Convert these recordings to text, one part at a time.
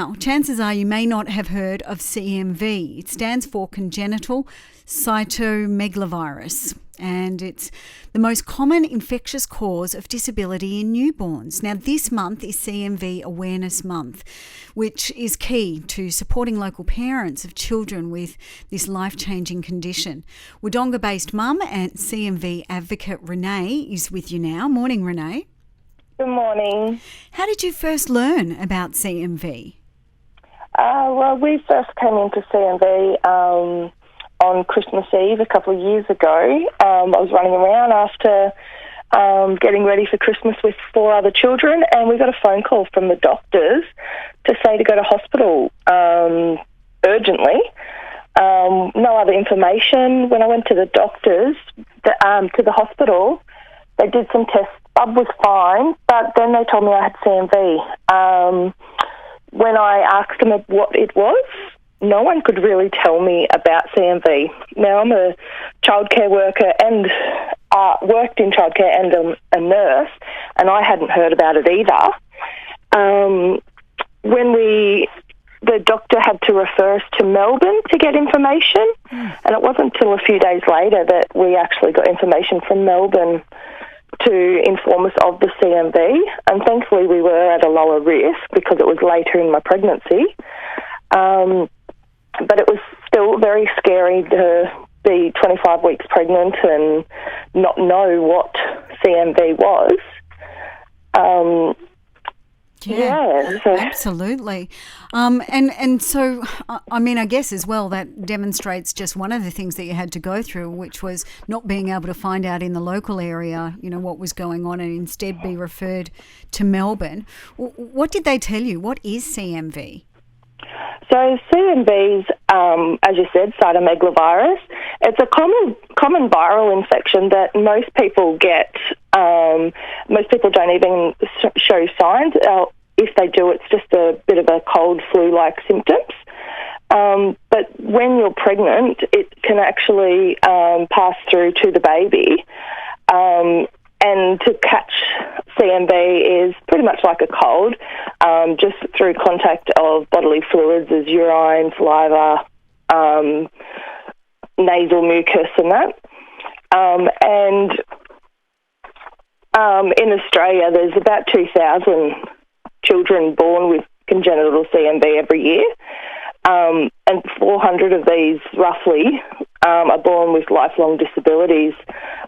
Now, chances are you may not have heard of cCMV. It stands for Congenital Cytomegalovirus, and it's the most common infectious cause of disability in newborns. Now, this month is cCMV Awareness Month, which is key to supporting local parents of children with this life-changing condition. Wodonga-based mum and cCMV advocate Renee is with you now. Morning, Renee. Good morning. How did you first learn about cCMV? Well, we first came into cCMV on Christmas Eve a couple of years ago. I was running around after getting ready for Christmas with 4 other children, and we got a phone call from the doctors to say to go to hospital urgently. No other information. When I went to the doctors, to the hospital, they did some tests. Blood was fine, but then they told me I had cCMV. When I asked them what it was, no one could really tell me about cCMV. Now, I'm a childcare worker and worked in childcare and a nurse, and I hadn't heard about it either. The doctor had to refer us to Melbourne to get information, and it wasn't until a few days later that we actually got information from Melbourne to inform us of the cCMV, and thankfully we were at a lower risk because it was later in my pregnancy. But it was still very scary to be 25 weeks pregnant and not know what cCMV was. Absolutely. And so, I mean, I guess as well that demonstrates just one of the things that you had to go through, which was not being able to find out in the local area, what was going on, and instead be referred to Melbourne. What did they tell you? What is cCMV? So cCMV is, as you said, cytomegalovirus. It's a common viral infection that most people get. Most people don't even show signs. If they do, it's just a bit of a cold flu-like symptoms. But when you're pregnant, it can actually pass through to the baby. And to catch cCMV is pretty much like a cold, just through contact of bodily fluids as urine, saliva, nasal mucus and that. In Australia, there's about 2,000 children born with congenital cCMV every year, and 400 of these, roughly, are born with lifelong disabilities,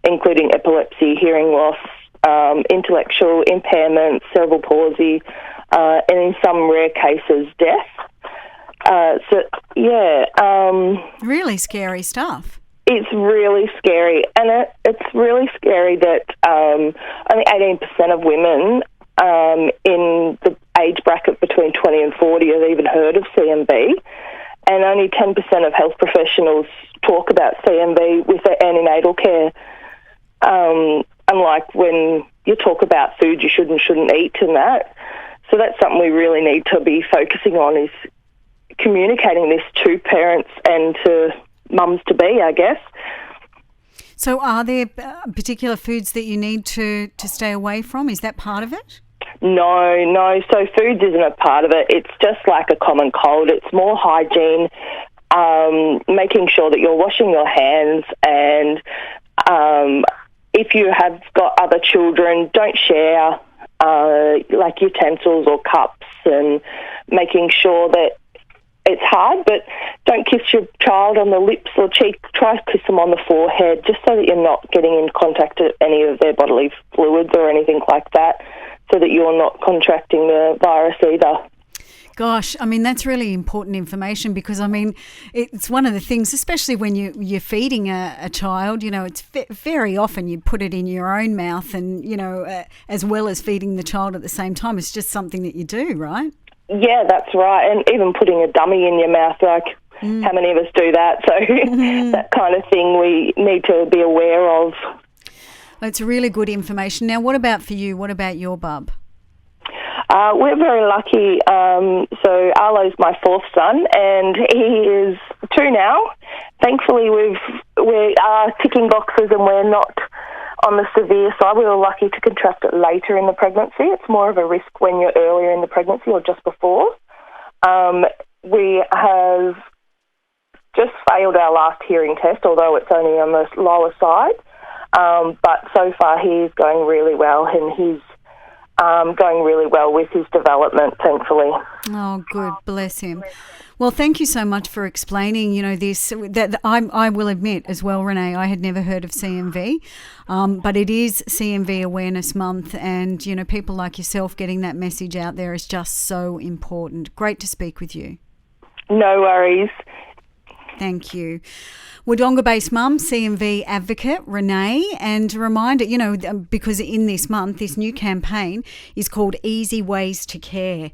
including epilepsy, hearing loss, intellectual impairment, cerebral palsy, and in some rare cases, death. Really scary stuff. It's really scary, and it's really scary that only 18% of women in the age bracket between 20 and 40 have even heard of cCMV, and only 10% of health professionals talk about cCMV with their antenatal care, unlike when you talk about food you should and shouldn't eat and that. So that's something we really need to be focusing on, is communicating this to parents and to mums-to-be, I guess. So are there particular foods that you need to stay away from? Is that part of it? No. So foods isn't a part of it. It's just like a common cold. It's more hygiene, making sure that you're washing your hands, and if you have got other children, don't share like utensils or cups, and making sure that it's hard, but don't kiss your child on the lips or cheek. Try to kiss them on the forehead, just so that you're not getting in contact with any of their bodily fluids or anything like that, so that you're not contracting the virus either. Gosh, I mean, that's really important information, because, I mean, it's one of the things, especially when you're feeding a child, it's very often you put it in your own mouth and, as well as feeding the child at the same time. It's just something that you do, right? Yeah, that's right. And even putting a dummy in your mouth, like how many of us do that? So that kind of thing we need to be aware of. It's really good information. Now, what about for you? What about your bub? We're very lucky. So Arlo's my 4th son, and he is 2 now. Thankfully, we are ticking boxes, and we're not on the severe side. We were lucky to contract it later in the pregnancy. It's more of a risk when you're earlier in the pregnancy or just before. We have just failed our last hearing test, although it's only on the lower side. But so far he's going really well, and he's going really well with his development, thankfully. Oh, good. Bless him. Well, thank you so much for explaining, this. That I will admit as well, Renee, I had never heard of CMV, but it is CMV Awareness Month, and, people like yourself getting that message out there is just so important. Great to speak with you. No worries. Thank you. Wodonga-based mum, CMV advocate, Renee, and a reminder, because in this month, this new campaign is called Easy Ways to Care.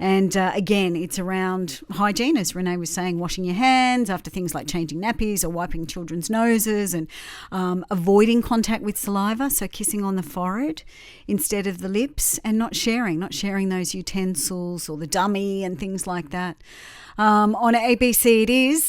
And again, it's around hygiene, as Renee was saying, washing your hands after things like changing nappies or wiping children's noses, and avoiding contact with saliva, so kissing on the forehead instead of the lips, and not sharing those utensils or the dummy and things like that. On ABC it is.